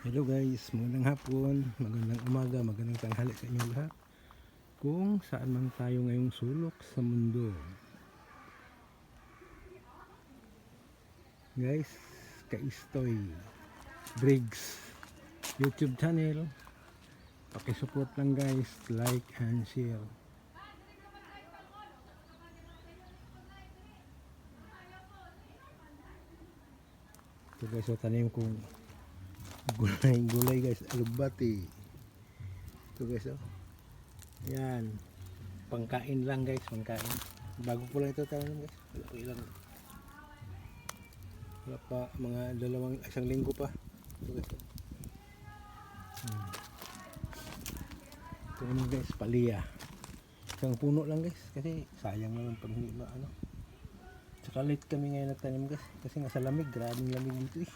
Hello guys, magandang hapon, magandang umaga, magandang tanghali sa inyong lahat. Kung saan man tayo ngayong sulok sa mundo. Guys, Kaistoy Briggs YouTube channel. Pakisupport lang guys, like and share. Ito guys, so tanim kong gulay guys, alugbati. Ito guys, oh. Yan, pangkain lang guys, pangkain. Bago ko lang ito tanim guys, wala pa ilang, wala pa mga isang linggo pa. Ito guys, oh. Ito naman guys, palia. Isang puno lang guys, kasi sayang naman pag hindi ano. Tsaka late kami ngayon nagtanim guys, kasi nga sa lamig, grabing lamig dito eh.